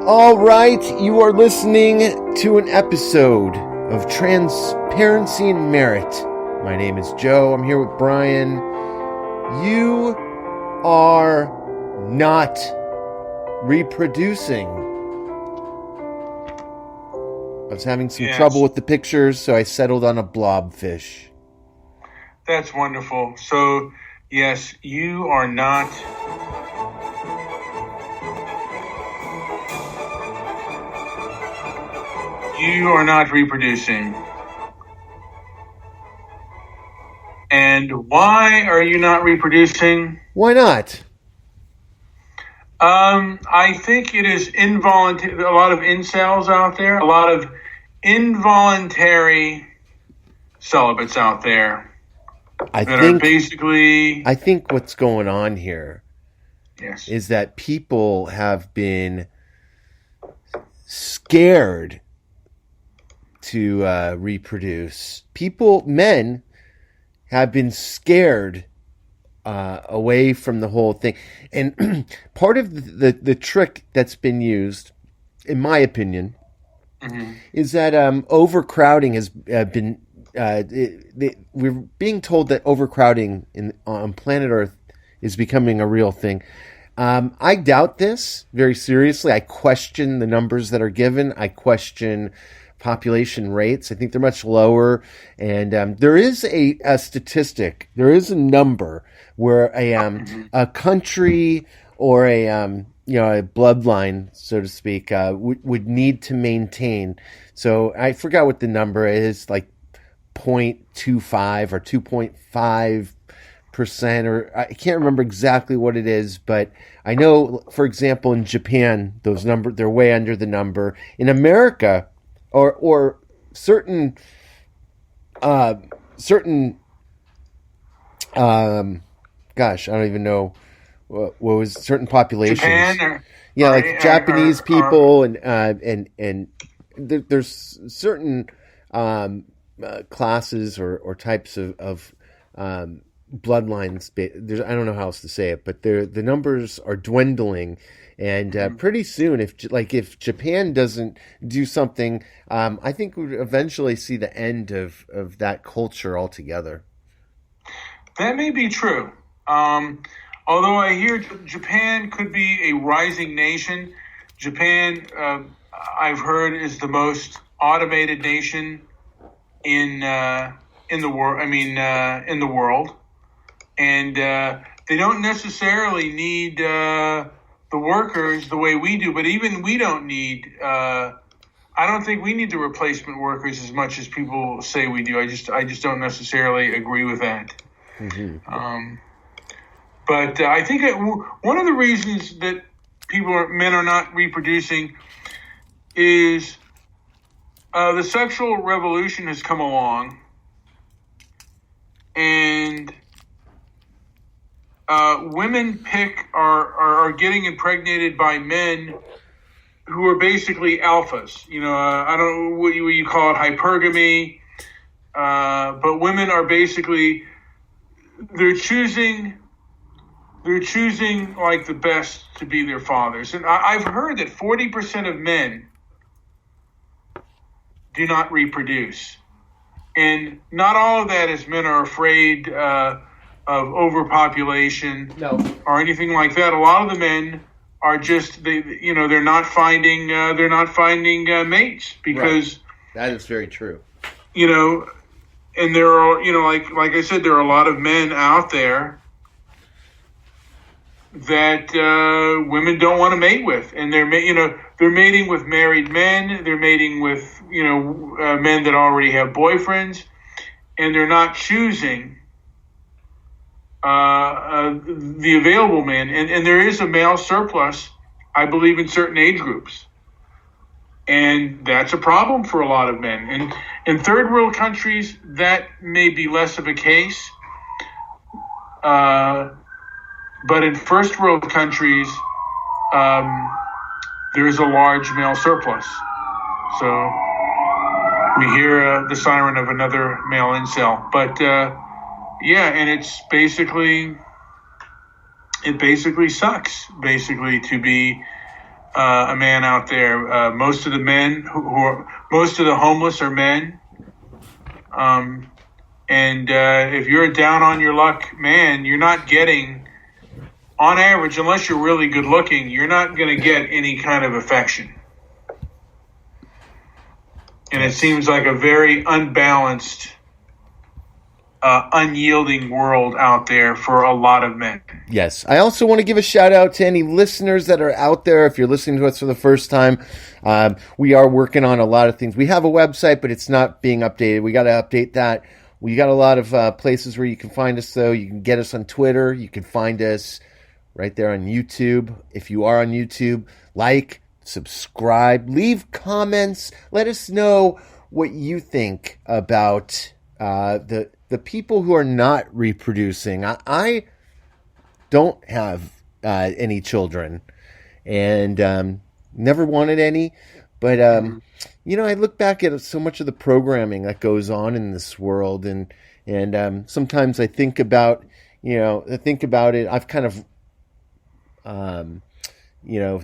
All right, you are listening to an episode of Transparency and Merit. My name is Joe. I'm here with Brian. You are not reproducing. I was having some trouble with the pictures, so I settled on a blobfish. That's wonderful. So, yes, you are not... You are not reproducing. And why are you not reproducing? Why not? I think it is involuntary. A lot of InCells out there. A lot of involuntary celibates out there. I think what's going on here is that people have been scared to reproduce. Men have been scared away from the whole thing. And part of the trick that's been used, in my opinion, is that overcrowding has been... we're being told that overcrowding on planet Earth is becoming a real thing. I doubt this very seriously. I question the numbers that are given. I question population rates. I think they're much lower. And there is a statistic. There is a number where a country or a bloodline, so to speak, would need to maintain. So I forgot what the number is, like 0.25 or 2.5%, or I can't remember exactly what it is, but I know, for example, in Japan, those numbers, they're way under the number. In America, or certain gosh, I don't even know what was certain populations. Japan like Japanese people, and there's certain classes or types of bloodlines. I don't know how else to say it, but the numbers are dwindling, and pretty soon, if Japan doesn't do something, I think we would eventually see the end of that culture altogether. That may be true. Although I hear Japan could be a rising nation. Japan, I've heard, is the most automated nation in the world. In the world, and they don't necessarily need the workers the way we do. But even we don't need. I don't think we need the replacement workers as much as people say we do. I just don't necessarily agree with that. Mm-hmm. But I think one of the reasons that men are not reproducing is the sexual revolution has come along, and women are getting impregnated by men who are basically alphas. I don't know what you call it, hypergamy, but women are basically they're choosing like the best to be their fathers. And I've heard that 40% of men do not reproduce. And not all of that is men are afraid of overpopulation or anything like that. A lot of the men are just they're not finding mates because that is very true. And there are like I said, there are a lot of men out there that women don't want to mate with, and they're mating with married men, they're mating with men that already have boyfriends, and they're not choosing the available men. And there is a male surplus, I believe, in certain age groups, and that's a problem for a lot of men. And in third world countries, that may be less of a case. But in first world countries, there is a large male surplus. So we hear the siren of another male incel. But and it basically sucks, to be a man out there. Most of the men most of the homeless are men. And if you're a down on your luck man, you're not getting, on average, unless you're really good looking, you're not going to get any kind of affection. And it seems like a very unbalanced, unyielding world out there for a lot of men. Yes. I also want to give a shout out to any listeners that are out there. If you're listening to us for the first time, we are working on a lot of things. We have a website, but it's not being updated. We got to update that. We got a lot of places where you can find us, though. You can get us on Twitter. You can find us right there on YouTube. If you are on YouTube, like, subscribe, leave comments. Let us know what you think about the people who are not reproducing. I don't have any children and never wanted any, but I look back at so much of the programming that goes on in this world, and sometimes I think about it. I've kind of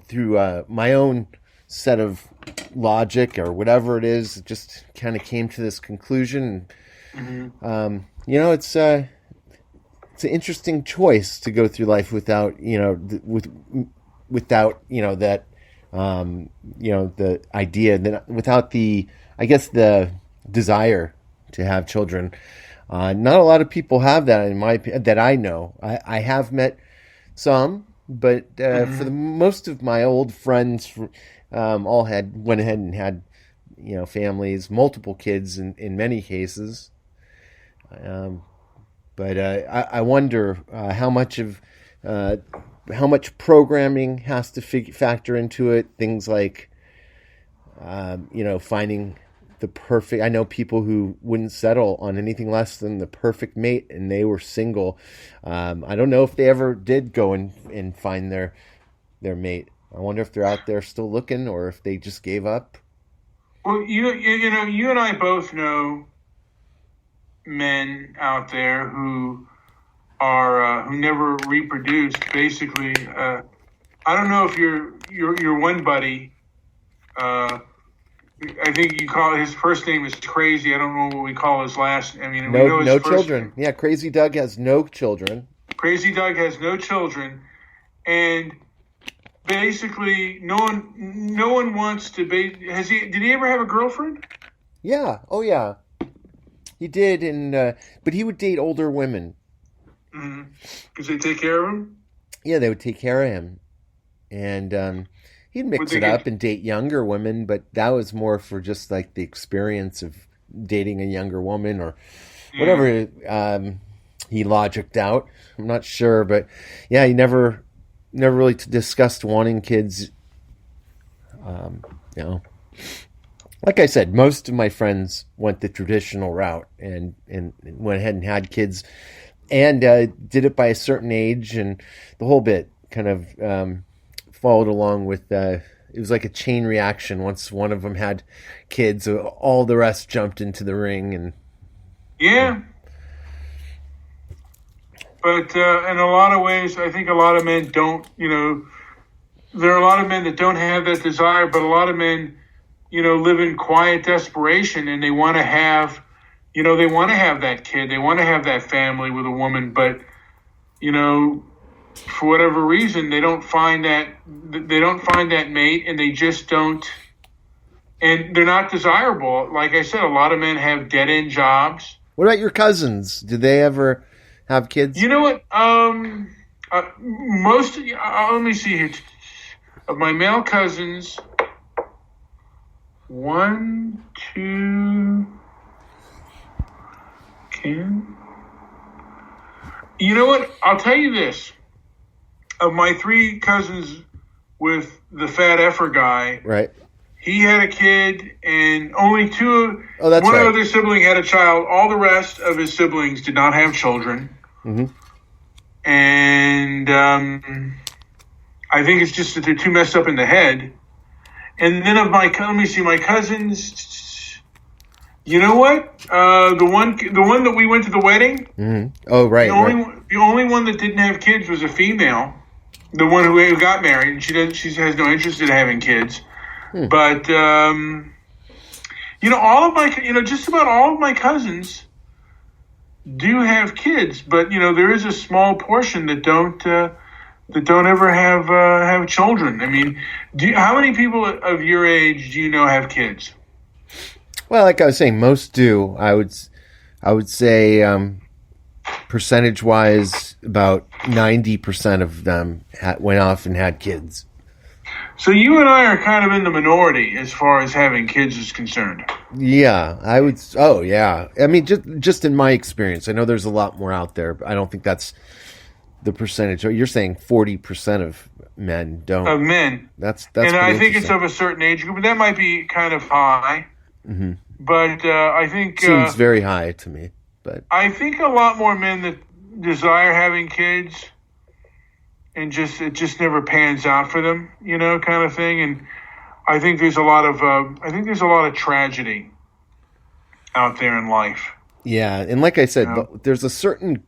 through my own set of logic or whatever it is, it just kind of came to this conclusion. It's an interesting choice to go through life without that the idea that without the desire to have children. Not a lot of people have that that I know. I have met some, but for the most of my old friends, all went ahead and had families, multiple kids in many cases. But I wonder how much programming has to factor into it. Things like finding the perfect. I know people who wouldn't settle on anything less than the perfect mate, and they were single. I don't know if they ever did go and find their mate. I wonder if they're out there still looking, or if they just gave up. Well, you and I both know men out there who are who never reproduced. Basically, I don't know if your one buddy. I think you call his first name is Crazy. I don't know what we call his last. I mean, we know his children. Name. Yeah, Crazy Doug has no children. Crazy Doug has no children, and basically, no one wants to be. Did he ever have a girlfriend? Yeah. Oh, yeah. He did, but he would date older women. Because they take care of him? Yeah, they would take care of him. And he'd mix it up and date younger women, but that was more for just like the experience of dating a younger woman or whatever he logicked out. I'm not sure, but yeah, he never really discussed wanting kids. Like I said, most of my friends went the traditional route and went ahead and had kids and did it by a certain age, and the whole bit kind of followed along with it was like a chain reaction. Once one of them had kids, all the rest jumped into the ring. And but in a lot of ways, I think a lot of men don't. There are a lot of men that don't have that desire, but a lot of men live in quiet desperation, and they want to have that kid. They want to have that family with a woman, but, for whatever reason, they don't find that mate, and they just don't, and they're not desirable. Like I said, a lot of men have dead-end jobs. What about your cousins? Did they ever have kids? You know what? Let me see here. Of my male cousins, 1, 2, Ken. You know what? I'll tell you this. Of my 3 cousins with the fat effer guy, right? He had a kid, and only 2. Oh, that's one right. other sibling had a child. All the rest of his siblings did not have children. Mm-hmm. And I think it's just that they're too messed up in the head. And then my cousins. You know what? The one that we went to the wedding. Mm-hmm. Oh, right. The only one that didn't have kids was a female. the one who got married, and she has no interest in having kids. But all of my just about all of my cousins do have kids, but there is a small portion that don't ever have children. I mean, how many people of your age do you know have kids? Well, like I was saying, most do. I would say percentage-wise, about 90% of them went off and had kids. So you and I are kind of in the minority as far as having kids is concerned. Yeah, I would. Oh, yeah. I mean, just in my experience, I know there's a lot more out there, but I don't think that's the percentage. You're saying 40% of men don't. Of men. That's and I think it's of a certain age group. That might be kind of high. Mm-hmm. But I think seems very high to me. But I think a lot more men that desire having kids, and it just never pans out for them, kind of thing. And I think there's a lot of tragedy out there in life. Yeah, and like I said, there's a certain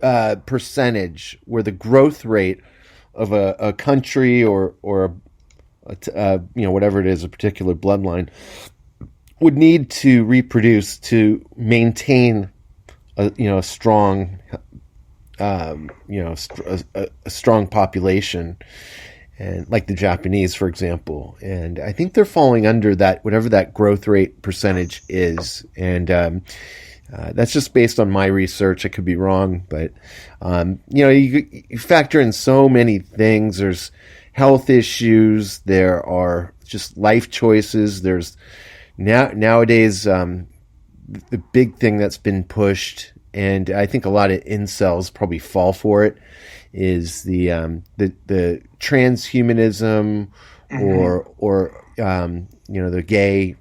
percentage where the growth rate of a country or whatever it is, a particular bloodline, would need to reproduce to maintain a strong a strong population, and like the Japanese, for example. And I think they're falling under that, whatever that growth rate percentage is. And that's just based on my research. I could be wrong, but you factor in so many things. There's health issues. There are just life choices. There's nowadays the big thing that's been pushed, and I think a lot of incels probably fall for it, is the transhumanism, or the gay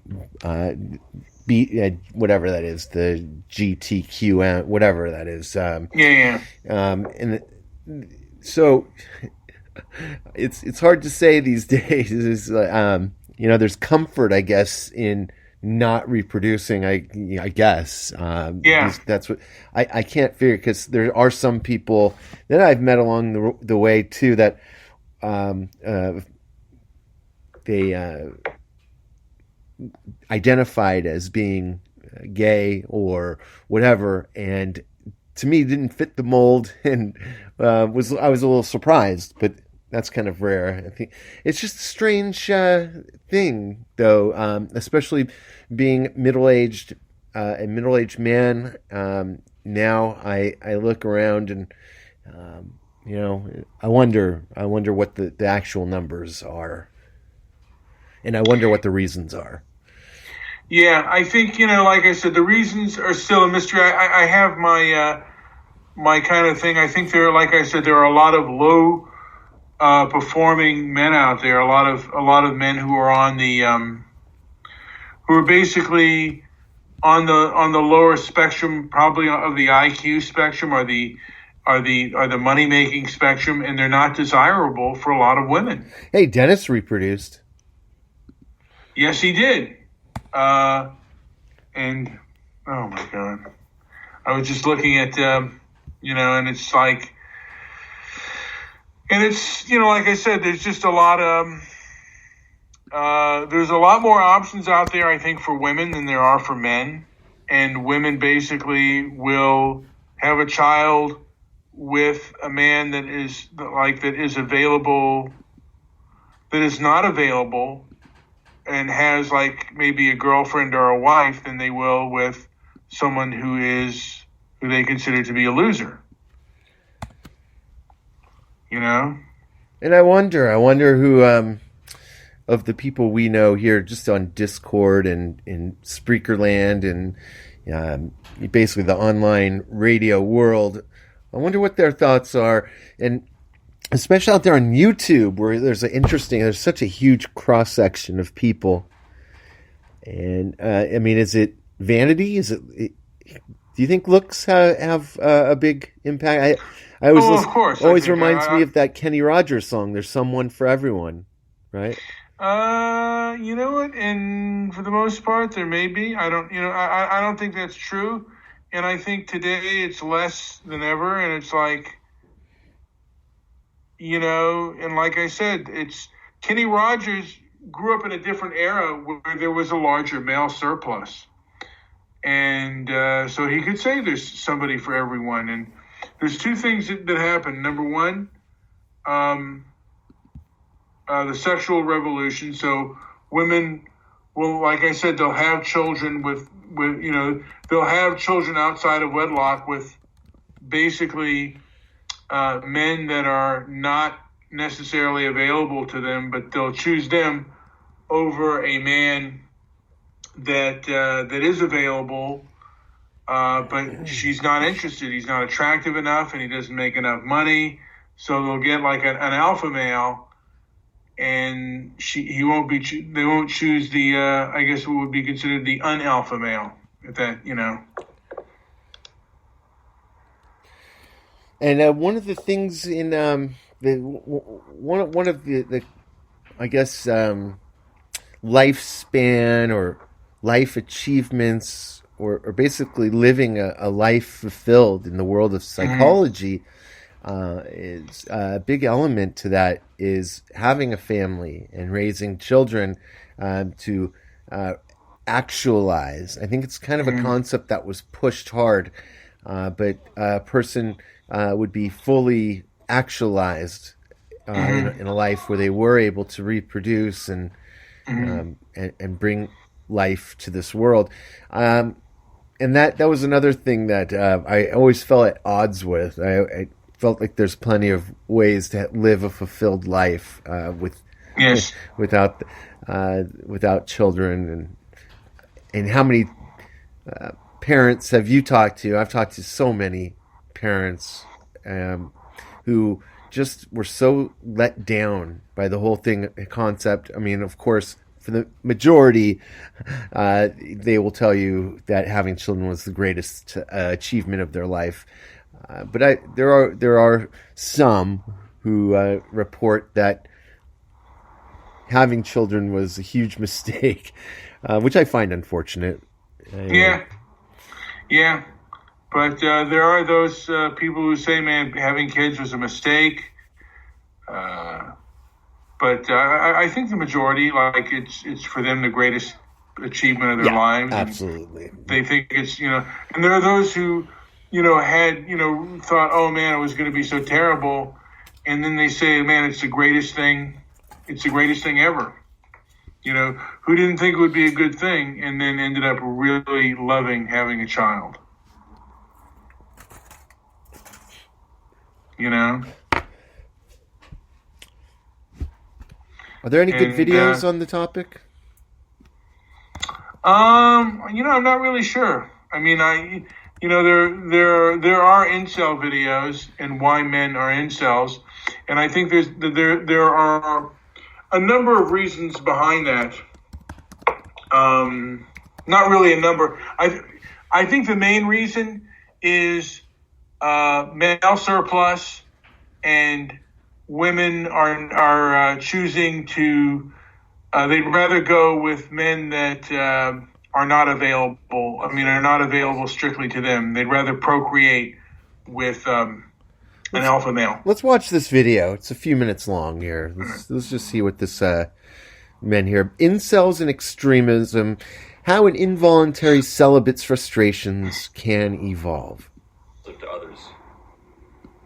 whatever that is, the GTQM, whatever that is. And so it's hard to say these days. There's comfort, I guess, in not reproducing. I guess. That's what I can't figure, because there are some people that I've met along the way too that they identified as being gay or whatever, and to me didn't fit the mold, and I was a little surprised, but that's kind of rare. I think it's just a strange thing, though, especially being middle-aged, a middle-aged man. Now I look around and I wonder what the actual numbers are, and I wonder what the reasons are. Yeah, I think, like I said, the reasons are still a mystery. I have my kind of thing. I think like I said, there are a lot of low performing men out there. A lot of men who are on the who are basically on the lower spectrum, probably of the IQ spectrum, or the money making spectrum, and they're not desirable for a lot of women. Hey, Dennis reproduced. Yes, he did. And oh my God, I was just looking at, and it's like, and it's, like I said, there's just a lot of, there's a lot more options out there, I think, for women than there are for men. And women basically will have a child with a man that is available, that is not available, and has like maybe a girlfriend or a wife, than they will with someone who they consider to be a loser. And I wonder who of the people we know here, just on Discord and in Spreakerland and basically the online radio world, I wonder what their thoughts are, and especially out there on YouTube, where there's such a huge cross section of people. And is it vanity? Do you think looks have a big impact? I always of course. Always reminds me of that Kenny Rogers song. There's someone for everyone, right? You know what? And for the most part, there may be. I don't think that's true. And I think today it's less than ever. And it's like, and like I said, Kenny Rogers grew up in a different era where there was a larger male surplus. And so he could say there's somebody for everyone. And there's two things that happen. Number one, the sexual revolution. So women will, like I said, they'll have children they'll have children outside of wedlock with basically men that are not necessarily available to them, but they'll choose them over a man that is available, but she's not interested. He's not attractive enough, and he doesn't make enough money. So they'll get like an alpha male, and they won't choose the I guess what would be considered the unalpha male. If that And one of the things in one of the I guess lifespan or life achievements or basically living a life fulfilled in the world of psychology is a big element to that is having a family and raising children to actualize. I think it's kind of a concept that was pushed hard, but a person would be fully actualized in a life where they were able to reproduce and bring life to this world. And that was another thing that I always felt at odds with. I felt like there's plenty of ways to live a fulfilled life without children. And how many parents have you talked to? I've talked to so many parents who just were so let down by the whole concept. I mean, of course, for the majority, they will tell you that having children was the greatest achievement of their life. But there are some who report that having children was a huge mistake, which I find unfortunate. Yeah. But there are those people who say, man, having kids was a mistake. But I think the majority, like, it's for them the greatest achievement of their lives. Absolutely. They think it's, and there are those who, had, thought, oh, man, it was going to be so terrible. And then they say, man, it's the greatest thing. It's the greatest thing ever. Who didn't think it would be a good thing and then ended up really loving having a child. Are there any good videos on the topic? I'm not really sure. I mean, there are incel videos and why men are incels, and I think there are a number of reasons behind that. Not really a number. I think the main reason is male surplus, and women are choosing to. They'd rather go with men that are not available. I mean, are not available strictly to them. They'd rather procreate with an alpha male. Let's watch this video. It's a few minutes long here. Let's just see what this men here. Incels and extremism. How an involuntary celibate's frustrations can evolve. To others,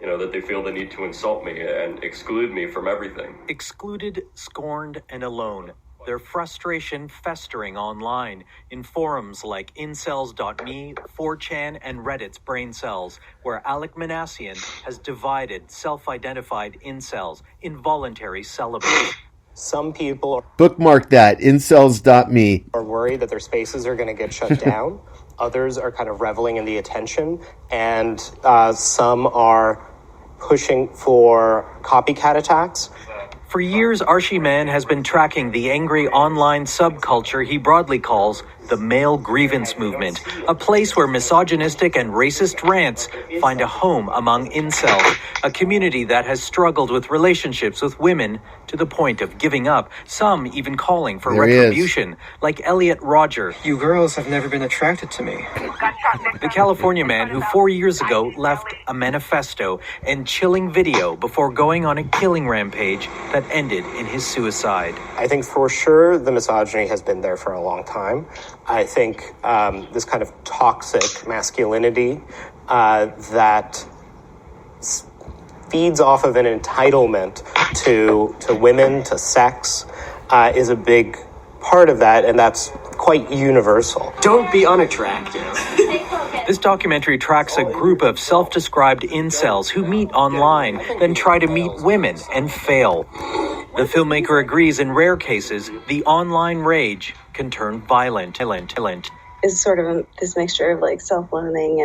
that they feel the need to insult me and exclude me from everything. Excluded, scorned, and alone. Their frustration festering online in forums like InCells.me, 4chan, and Reddit's Brain Cells, where Alec Manassian has divided self-identified incels, involuntary celibates. Some people Bookmark that, InCells.me. are worried that their spaces are going to get shut down. Others are kind of reveling in the attention, and some are pushing for copycat attacks. For years, Archie Mann has been tracking the angry online subculture he broadly calls the male grievance movement, a place where misogynistic and racist rants find a home among incels, a community that has struggled with relationships with women to the point of giving up, some even calling for retribution, like Elliot Roger. You girls have never been attracted to me. The California man who 4 years ago left a manifesto and chilling video before going on a killing rampage that ended in his suicide. I think for sure the misogyny has been there for a long time. I think this kind of toxic masculinity that feeds off of an entitlement to women, to sex, is a big part of that, and that's quite universal. Don't be unattractive. This documentary tracks a group of self-described incels who meet online, then try to meet women and fail. The filmmaker agrees in rare cases, the online rage can turn violent. It's sort of this mixture of like self-loathing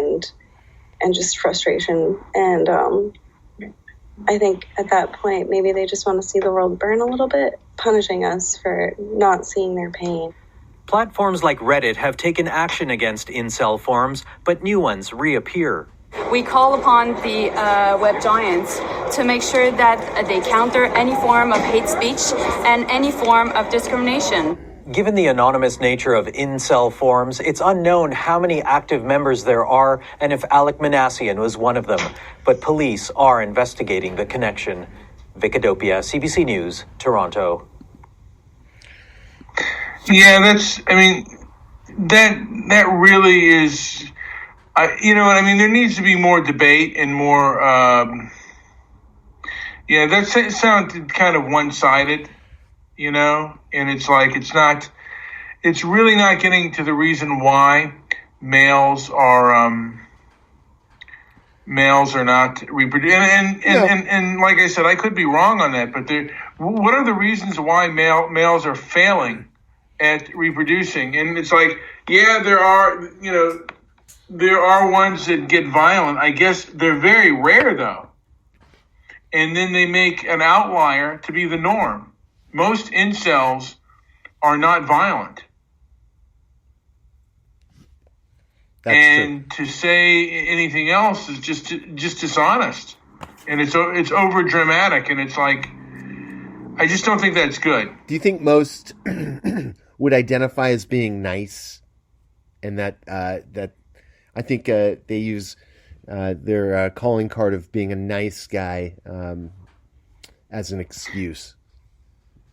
and just frustration. And I think at that point, maybe they just want to see the world burn a little bit, punishing us for not seeing their pain. Platforms like Reddit have taken action against incel forums, but new ones reappear. We call upon the web giants to make sure that they counter any form of hate speech and any form of discrimination. Given the anonymous nature of incel forums, it's unknown how many active members there are and if Alec Manassian was one of them. But police are investigating the connection. Vicadopia, CBC News, Toronto. Yeah, that really is, you know what I mean? There needs to be more debate and more, that sounded kind of one-sided, you know? And it's like, it's really not getting to the reason why males are not reproducing. And like I said, I could be wrong on that, but what are the reasons why males are failing at reproducing? And it's like, yeah, there are ones that get violent. I guess they're very rare though. And then they make an outlier to be the norm. Most incels are not violent. That's true. To say anything else is just dishonest. And it's over dramatic, and it's like, I just don't think that's good. Do you think most would identify as being nice, and that I think they use their calling card of being a nice guy as an excuse?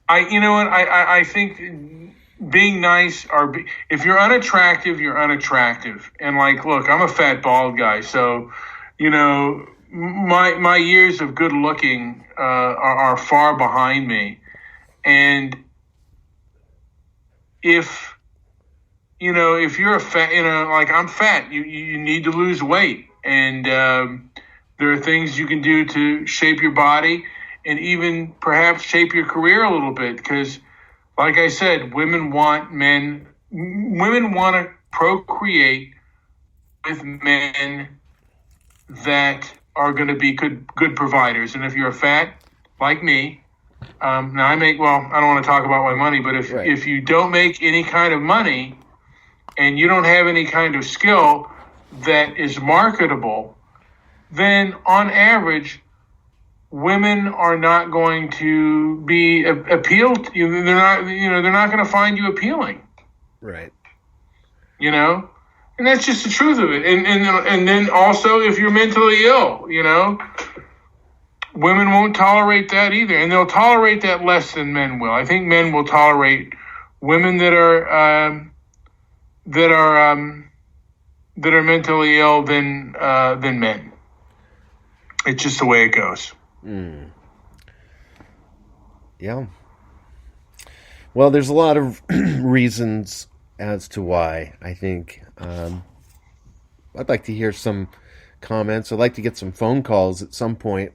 I think being nice if you're unattractive, you're unattractive. And like, look, I'm a fat bald guy, so my years of good looking are far behind me. And if you're a fat, like I'm fat, you need to lose weight. And there are things you can do to shape your body and even perhaps shape your career a little bit. Because like I said, women want to procreate with men that are going to be good providers. And if you're fat, like me, now I don't want to talk about my money, but if you don't make any kind of money and you don't have any kind of skill that is marketable, then on average, women are not going to be appealed. They're not going to find you appealing. Right. And that's just the truth of it. And then also, if you're mentally ill, women won't tolerate that either, and they'll tolerate that less than men will. I think men will tolerate women that are mentally ill than men. It's just the way it goes. Mm. Yeah. Well, there's a lot of reasons as to why. I think I'd like to hear some comments. I'd like to get some phone calls at some point.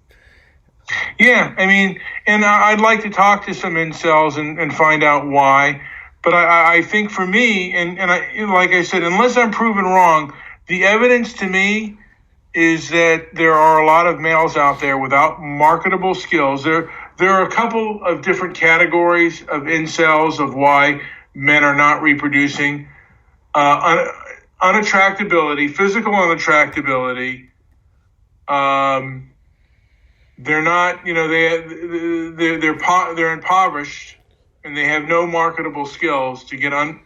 Yeah, and I'd like to talk to some incels and find out why. But I think for me, and like I said, unless I'm proven wrong, the evidence to me is that there are a lot of males out there without marketable skills. They're there are a couple of different categories of incels of why men are not reproducing. Unattractability, physical unattractability. They're not, they're impoverished, and they have no marketable skills to get out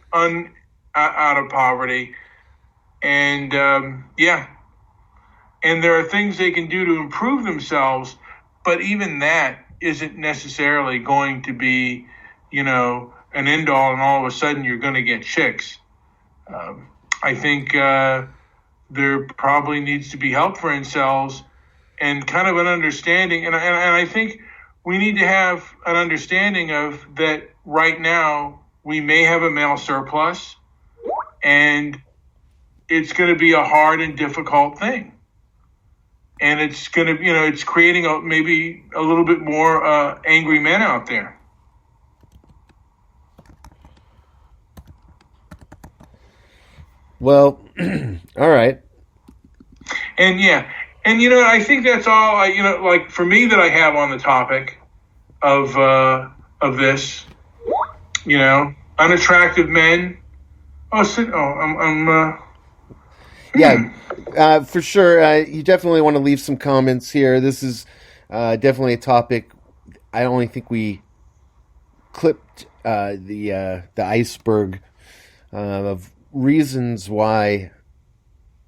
of poverty. And and there are things they can do to improve themselves, but even that isn't necessarily going to be, an end all, and all of a sudden you're going to get chicks. I think there probably needs to be help for incels and kind of an understanding. And I think we need to have an understanding of that right now we may have a male surplus, and it's going to be a hard and difficult thing. And it's going to, it's creating maybe a little bit more angry men out there. Well, all right. And I think that's all like for me that I have on the topic of this, unattractive men. Yeah, for sure. You definitely want to leave some comments here. This is definitely a topic. I only think we clipped the iceberg of reasons why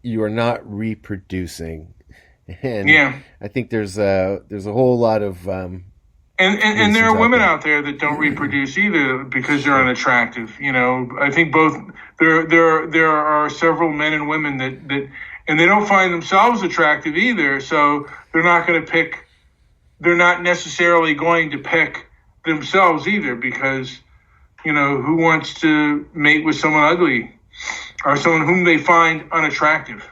you are not reproducing, and I think there's a whole lot of and there are women out there that don't reproduce either because they're unattractive. I think both there are several men and women that and they don't find themselves attractive either, so they're not necessarily going to pick themselves either, because who wants to mate with someone ugly or someone whom they find unattractive?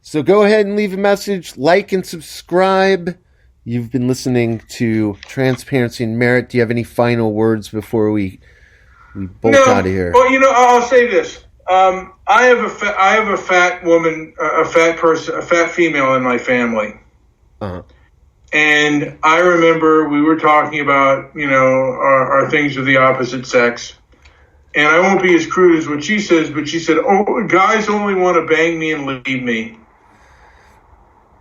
So go ahead and leave a message, like and subscribe. You've been listening to Transparency and Merit. Do you have any final words before we bolt out of here? Well, I'll say this. I have a fat woman, a fat person, a fat female in my family. Uh-huh. And I remember we were talking about, our things of the opposite sex. And I won't be as crude as what she says, but she said, guys only want to bang me and leave me.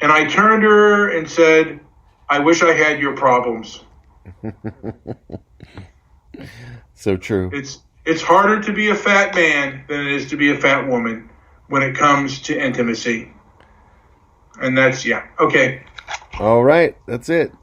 And I turned to her and said, I wish I had your problems. So true. It's harder to be a fat man than it is to be a fat woman when it comes to intimacy. And that's, okay. All right. That's it.